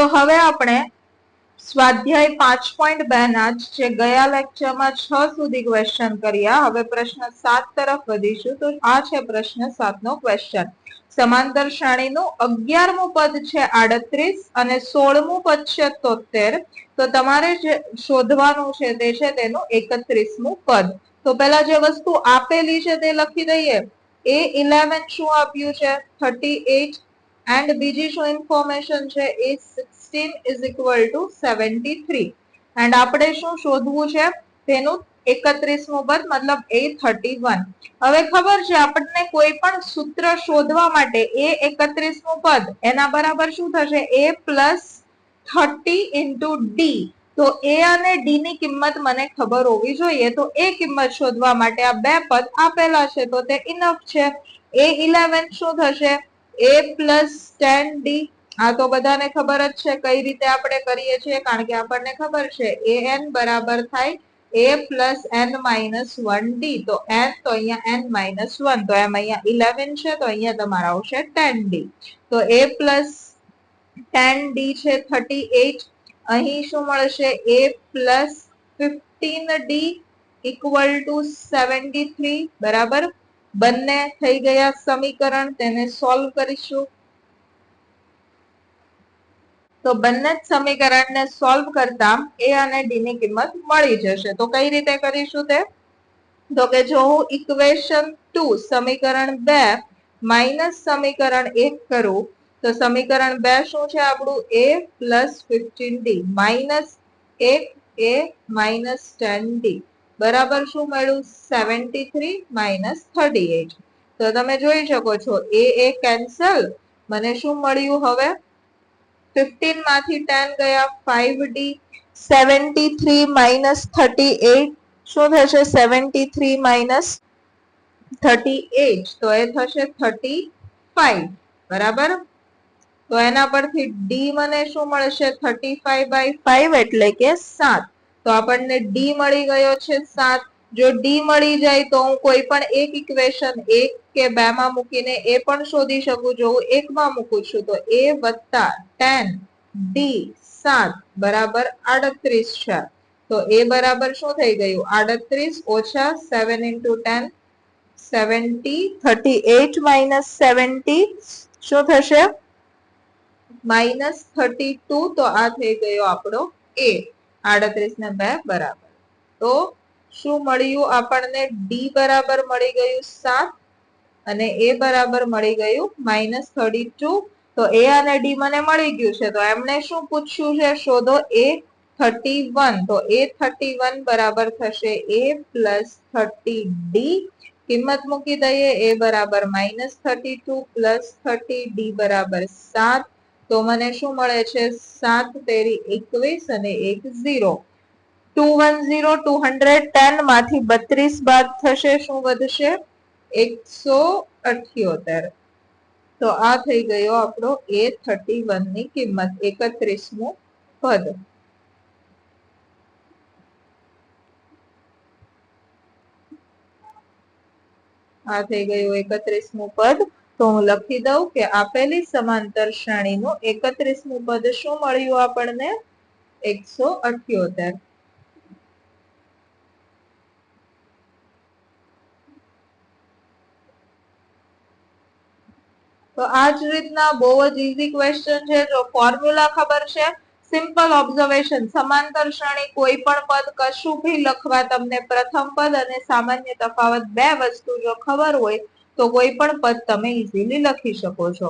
તો હવે આપણે સ્વાધ્યાય 5.2 ના જે ગયા લેક્ચરમાં 6 સુધી ક્વેશ્ચન કર્યા, હવે પ્રશ્ન 7 તરફ વધીશું. તો આ છે પ્રશ્ન 7 નો ક્વેશ્ચન. સમાંતર શ્રેણીનું 11મું પદ છે 38 અને 16મું પદ છે 73. તો તમારે જે શોધવાનું છે તે છે તેનું 31મું પદ. તો પેલા જે વસ્તુ આપેલી છે તે લખી દઈએ. A11 શું આપ્યું છે? 38. એન્ડ બીજી શું ઇન્ફોર્મેશન છે? A16 is equal to 73. And આપણે શું શોધવું છે? તેનું 31મું પદ મતલબ A31. હવે ખબર છે આપણને કોઈ પણ સૂત્ર શોધવા માટે A31મું પદ એના બરાબર શું થશે? A plus 30 into D. તો A અને D ની કિંમત મને ખબર હોવી જોઈએ. તો એ કિંમત શોધવા માટે આ બે પદ આપેલા છે તો તે ઇનફ છે. A11 શું થશે? A plus 10D. આ તો બધાને ખબર જ છે કઈ રીતે આપણે કરીએ છીએ, કારણ કે આપણને ખબર છે an બરાબર થાય A plus n minus 1D. તો n તો અહીંયા n માઇનસ 1, તો એમ અહીંયા 11 છે તો અહીંયા તમારે આવશે 10D. તો A પ્લસ 10D છે 38. અહીં શું મળશે? A plus 15D equal to 73. બરાબર. બંને થઈ ગયા સમીકરણ, તેને સોલ્વ કરીશું. તો બંને જ સમીકરણને સોલ્વ કરતા A અને D ની કિંમત મળી જશે. તો કઈ રીતે કરીશું તે? તો કે જો હું ઇક્વેશન 2 સમીકરણ 2 માઇનસ સમીકરણ 1 કરું તો સમીકરણ 2 શું છે આપણું? A plus 15D minus 1 A minus 10D બરાબર શું મળ્યું? 73 માઇનસ 38. તો તમે જોઈ શકો છો એ કેન્સલ. મને શું મળ્યું? હવે 15 માંથી 10 ગયા 5D. 73 માઇનસ 38 શું થશે? 73 માઇનસ 38 તો એ થશે 35. બરાબર. તો એના પરથી D મને શું મળશે? 35/5 એટલે કે 7. તો આપણને D મળી ગયો છે 7. જો D મળી જાય તો હું કોઈ પણ એક ઇક્વેશન 1 કે 2 માં મૂકીને એ પણ શોધી શકું. જો હું 1 માં મૂકું છું તો A વત્તા 10D 7 બરાબર 38 છે. તો A બરાબર શું થઈ ગયું? 38 ઓછા 7 into 10 70. 38 માઇનસ 70 શું થશે? માઇનસ 32. તો આ થઈ ગયો આપણો A. 38 ને 2 બરાબર. તો શું મળ્યું આપણને? D બરાબર મળી ગયું 7 અને A બરાબર મળી ગયું માઇનસ 32. તો A અને D મને મળી ગયું છે. તો એમને શું પૂછ્યું છે? શોધો A31. તો A31 બરાબર થશે A પ્લસ 30D. કિંમત મૂકી દઈએ. A બરાબર માઇનસ 32 પ્લસ 30D બરાબર 7. તો મને શું મળે છે? 7 તેરી 21 અને 1 0. 210 210 માંથી 32 બાદ થશે. શું વધશે? 178. તો આ થઈ ગયો આપણો A31 ની કિંમત, 31મું પદ. આ થઈ ગયું 31મું પદ. તો હું લખી દઉં કે આપેલી સમાંતર શ્રેણીનું 31મું પદ શું મળ્યું આપણને? 178. તો આ જ રીતના બહુ જ ઈઝી ક્વેશ્ચન છે. જો ફોર્મ્યુલા ખબર છે, સિમ્પલ ઓબ્ઝર્વેશન, સમાંતર શ્રેણી કોઈ પણ પદ કશું ભી લખવા તમને પ્રથમ પદ અને સામાન્ય તફાવત બે વસ્તુ જો ખબર હોય તો કોઈ પણ પદ તમે ઈઝીલી લખી શકો છો.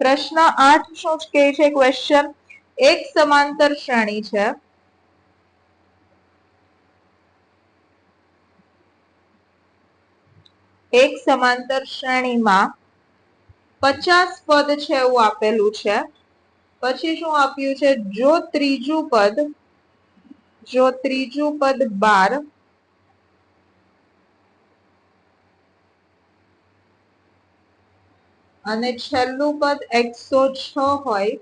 પ્રશ્ન 8 શું કહે છે ક્વેશ્ચન? એક સમાંતર શ્રેણી છે. એક સમાંતર શ્રેણીમાં 50 પદ છે એવું આપેલું છે. પછી શું આપ્યું છે? જો ત્રીજું પદ 12 અને છેલ્લું પદ 106 હોય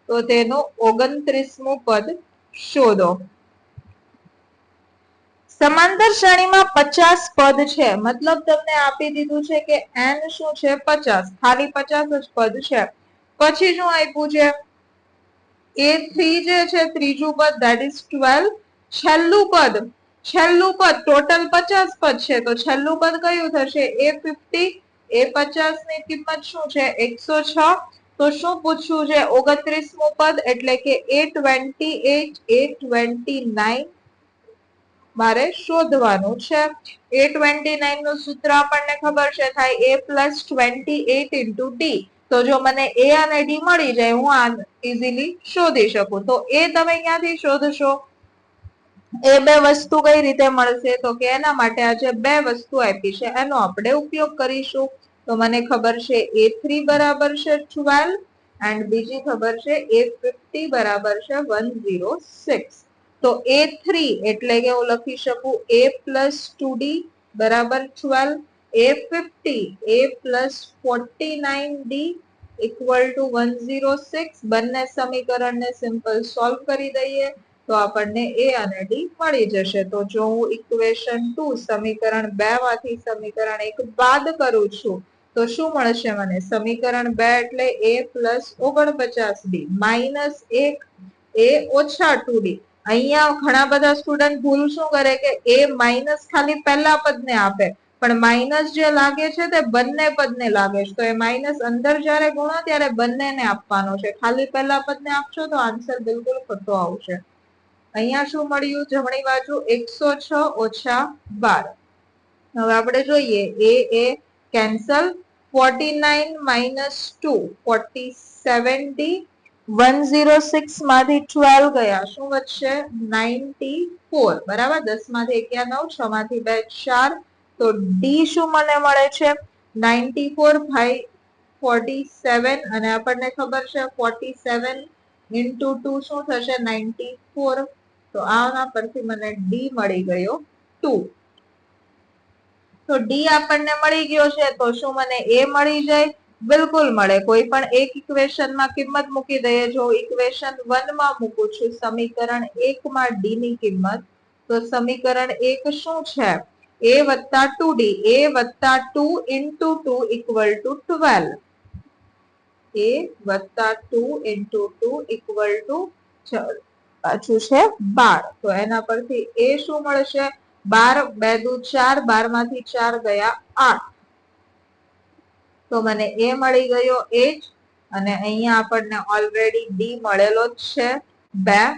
તો તેનું 29મું પદ શોધો. સમાંતર શ્રેણીમાં 50 પદ છે, મતલબ તમને આપી દીધું છે કે n શું છે 50, ખાલી 50 જ પદ છે. પછી શું આપ્યું છે a3 જે છે ત્રીજું પદ that is 12. છેલ્લું પદ ટોટલ 50 પદ છે તો છેલ્લું પદ કયું થશે a50. a50 ની કિંમત શું છે 106. તો શું પૂછ્યું છે 29મું પદ એટલે કે a28 a29 મારે શોધવાનું છે. a29 નું સૂત્ર આપણને ખબર છે થાય a+28 * d. તો જો મને a અને d મળી જાય હું આ ઈઝીલી શોધી શકું. તો એ તમે ક્યાંથી શોધશો? એ બે વસ્તુ કઈ રીતે મળશે? તો કે એના માટે આ જે બે વસ્તુ આપી છે એનો આપણે ઉપયોગ કરીશું. તો મને ખબર છે a3 બરાબર છે 12 એન્ડ બીજી ખબર છે a50 બરાબર છે 106. તો a3 એટલે કે હું લખી શકું a+2d બરાબર 12. a50 a+49d = 106. બંને સમીકરણને સિમ્પલ સોલ્વ કરી દઈએ તો આપણને a અને d મળી જશે. તો જો હું ઇક્વેશન 2 સમીકરણ 2 માંથી સમીકરણ 1 બાદ કરું છું તો શું મળશે મને? સમીકરણ 2 એટલે a+49d -1 a ઓછા 2d. અહીંયા ઘણા બધા સ્ટુડન્ટ ભૂલ શું કરે કે a માઇનસ ખાલી પહેલા પદને આપે, પણ માઇનસ જે લાગે છે તે બંને પદને લાગે છે. તો એ માઇનસ અંદર જ્યારે ગુણો ત્યારે બંનેને આપવાનો છે. ખાલી પહેલા પદને આપશો તો આન્સર બિલકુલ ખોટો આવશે. અહીંયા શું મળ્યું જમણી બાજુ 106 ઓછા 12. હવે આપણે જોઈએ એ કેન્સલ. 49 - 2 47d. 106 માંથી 12 ગયા શું વધશે 94. બરાબર. 10 માંથી 1 ગયા 9, 6 માંથી 2 4. તો ડી શું મને મળે છે 94 ભાઈ 47 અને આપણને ખબર છે 47 * 2 શું થશે 94. તો આના પરથી મને ડી મળી ગયો 2. તો ડી આપણને મળી ગયો છે તો શું મને એ મળી જાય? બિલકુલ મળે. કોઈ પણ એક ઇક્વેશન માં કિંમત મૂકી દઈએ. જો ઇક્વેશન 1 માં મૂકું છું સમીકરણ 1 માં ડી ની કિંમત, તો સમીકરણ 1 શું છે a + 2d. a + 2 * 2 = 12. a + 2 * 2 = પાછું છે 12. તો એના પરથી એ શું મળશે 12 2 દુ 4, 12 માંથી 4 ગયા 8. તો મને એ મળી ગયો 8 અને અહીંયા આપણને ઓલરેડી ડી મળેલો જ છે 2.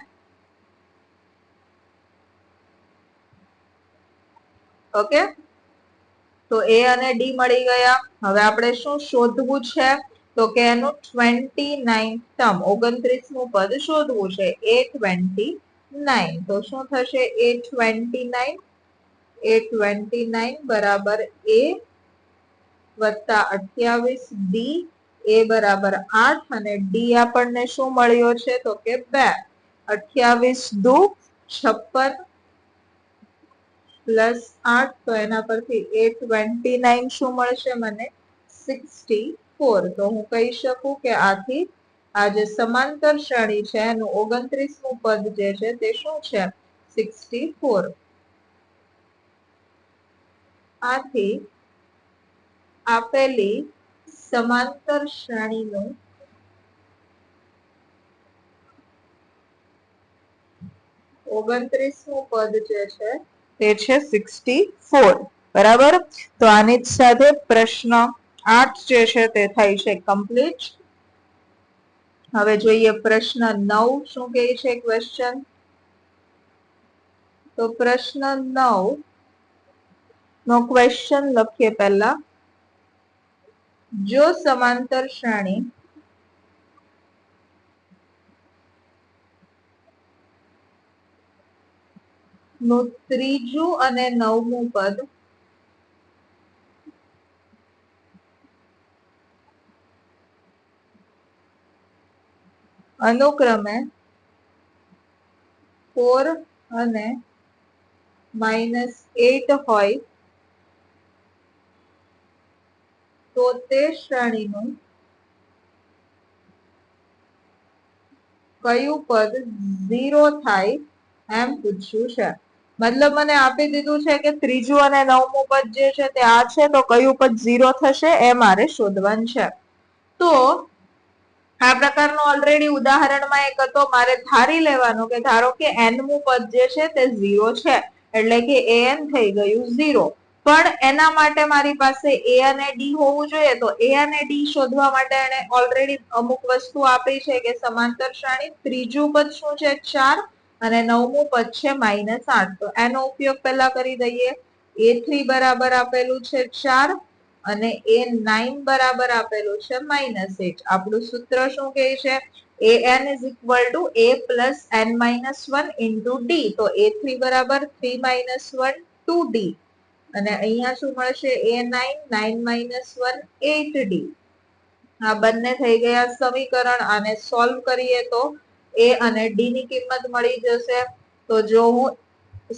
ઓકે. તો એ અને ડી મળી ગયા. હવે આપણે શું શોધવું છે? તો કે એનું 29th ટર્મ 29મું પદ શોધવું છે a29. તો શું થશે a29? a29 બરાબર a + 28d. a બરાબર 8 અને ડી આપણને શું મળ્યો છે તો કે 2. 28 દુ 56 +8. તો એના પરથી a29 શું મળશે મને 64. તો હું કહી શકું કે આથી આ જે સમાંતર શ્રેણી છે એનું 29મું પદ જે છે તે શું છે 64. આથી આપેલી સમાંતર શ્રેણીનું 29મું પદ જે છે તે છે 64. બરાબર. તો આની જ સાથે પ્રશ્ન 8 જે છે તે થાય છે કમ્પ્લીટ. હવે જોઈએ પ્રશ્ન 9 શું કહે છે ક્વેશ્ચન. તો પ્રશ્ન 9 નો ક્વેશ્ચન લખીએ પહેલા. જો સમાંતર શ્રેણી નું ત્રીજું અને 9મું પદ અનુક્રમે 4 અને -8 હોય તો તે શ્રેણીનું કયું પદ 0 થાય એમ પૂછ્યું છે. મતલબ મને આપી દીધું છે કે ત્રીજું અને નવમું પદ જે છે તે આ છે, તો કયું પદ 0 થશે એ મારે શોધવાનું છે. તો આ પ્રકારનું ઓલરેડી ઉદાહરણમાં એક હતો, મારે ધારી લેવાનું કે ધારો કે n-મું પદ જે છે તે 0 છે, એટલે કે an થઈ ગયું 0. પણ એના માટે મારી પાસે a અને d હોવું જોઈએ, તો a અને d શોધવા માટે એને ઓલરેડી અમુક વસ્તુ આપી છે કે સમાંતર શ્રેણી. ત્રીજું પદ શું છે 4 અને નવમું પદ છે -8. તો એનો ઉપયોગ પહેલા કરી દઈએ. a3 બરાબર આપેલું છે 4 અને a9 બરાબર આપેલું છે -8. આપણું સૂત્ર શું કહે છે? an is equal to a plus n minus 1 into d. તો a3 બરાબર 3 minus 1 2d અને અહીંયા શું મળશે? a9 9 minus 1 8d. આ બંને થઈ ગયા સમીકરણ. આને સોલ્વ કરીએ તો a અને d ની કિંમત મળી જશે. તો જો હું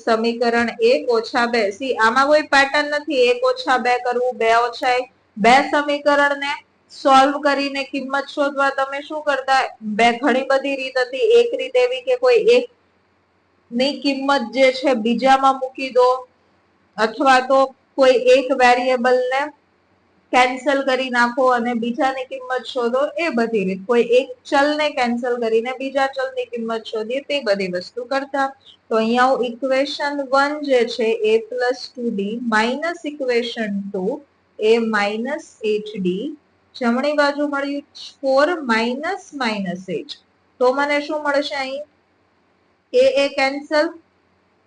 સમીકરણ 1 ઓછા 2, સી આમાં કોઈ પેટર્ન નથી 1 ઓછા 2 કરવું, 2 ઓછા 1, બે સમીકરણને સોલ્વ કરીને કિંમત શોધવા તમે શું કરતા? બે ઘણી બધી રીત હતી. એક રીત એવી કે કોઈ એક ની કિંમત જે છે બીજામાં મૂકી દો, અથવા તો કોઈ એક વેરિયેબલ ને કેન્સલ કરી નાખો અને બીજાની કિંમત શોધો, એ બધી રીત. કોઈ એક ચલને કેન્સલ કરીને બીજા ચલની કિંમત શોધીએ, તે બધી વસ્તુ કરતા. તો અહીંયા હું ઇક્વેશન 1 જે છે a plus 2d minus equation 2 a minus 8d, જમણી બાજુ મળ્યું 4 minus -8. તો મને શું મળશે અહીં? a કેન્સલ,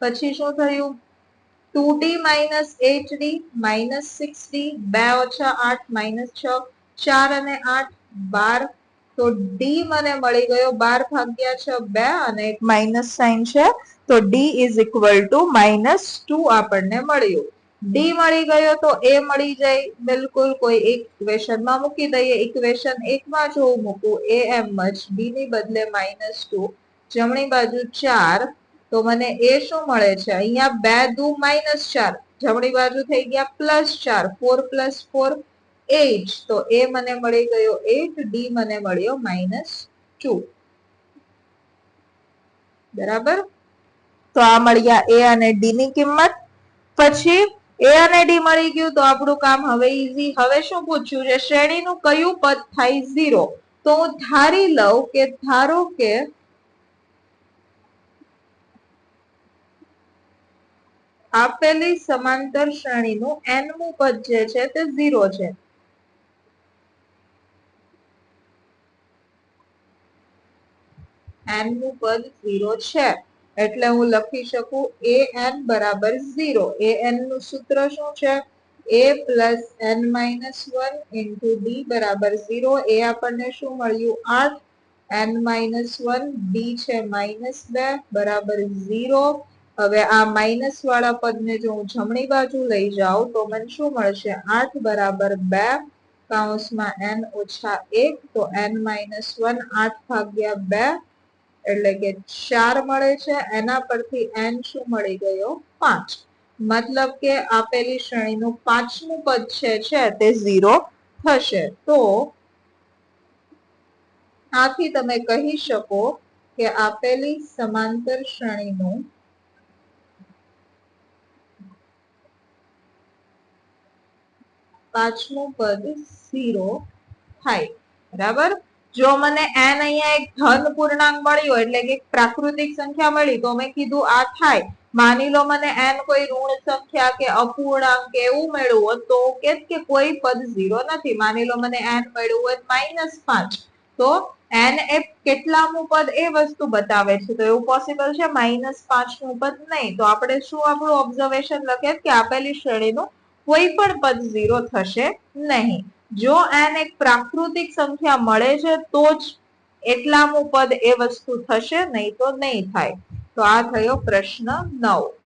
પછી શું થયું? 2d minus 8d minus 6d, 2 ઓછા 8 minus 6, 4 અને 8 12. તો d મને મળી ગયો 12 ભાગ્યા 6 2 અને એક માઇનસ સાઇન છે, તો d is equal to -2 આપણને મળ્યું. d મળી ગયો તો a મળી જાય. બિલકુલ કોઈ એક ઇક્વેશનમાં મૂકી દઈએ. ઇક્વેશન 1 માં જો મૂકું a એમ જ, d ની બદલે -2, જમણી બાજુ 4, તો મને એ શું મળે છે? અહીંયા 2 દુ -4, જમણી બાજુ થઈ ગયા +4, 4 + 4 8. તો એ મને મળી ગયો 8, d મને મળ્યો -2. બરાબર. તો આ મળ્યા a અને d ની કિંમત. પછી a અને d મળી ગયું તો આપણું કામ હવે ઈઝી. હવે શું પૂછ્યું છે? શ્રેણીનું કયું પદ થાય 0? તો હું ધારી લઉં કે ધારો કે આપેલી સમાંતર શ્રેણીનું n-મું પદ જે છે તે 0 છે. n-મું પદ 0 છે, એટલે હું લખી શકું an બરાબર 0. an નું સૂત્ર શું છે? a plus n minus 1 into d બરાબર 0. એ આપણને શું મળ્યું? 8, n minus 1, d છે -2 બરાબર 0. હવે આ માઇનસ વાળા પદને જો હું જમણી બાજુ લઈ જાઉં તો મને શું મળશે? 8 બરાબર 2 કૌંસમાં n ઓછા 1, તો n minus 1 8 ભાગ્યા 2 એટલે કે 4 મળે છે. એના પરથી n શું મળી ગયો? 5. મતલબ કે આપેલી શ્રેણીનું 5મું પદ છે તે 0 થશે. તો આથી તમે કહી શકો કે આપેલી સમાંતર શ્રેણીનું પાંચમું પદ 0 થાય. બરાબર. જો મને n અહીંયા એક ધન પૂર્ણાંક મળ્યો, એટલે કે પ્રાકૃતિક સંખ્યા મળી, તો મેં કીધું આ થાય. માની લો મને n કોઈ ઋણ સંખ્યા કે અપૂર્ણાંક કે એવું મળ્યું હોત, તો કેત કે કોઈ પદ 0 નથી. માની લો મને n મળ્યું હોય -5, તો n એ કેટલામું પદ એ વસ્તુ બતાવે છે. તો એવું પોસિબલ છે -5મું પદ નહીં. તો આપણે શું આપણું ઓબ્ઝર્વેશન લખીએ કે આપેલી શ્રેણીનું કોઈ પણ પદ 0 થશે નહીં. જો n એક પ્રાકૃતિક સંખ્યા મળે છે તો જ એટલામું પદ એ વસ્તુ થશે, નહીં તો નહીં થાય. તો આ થયો પ્રશ્ન 9.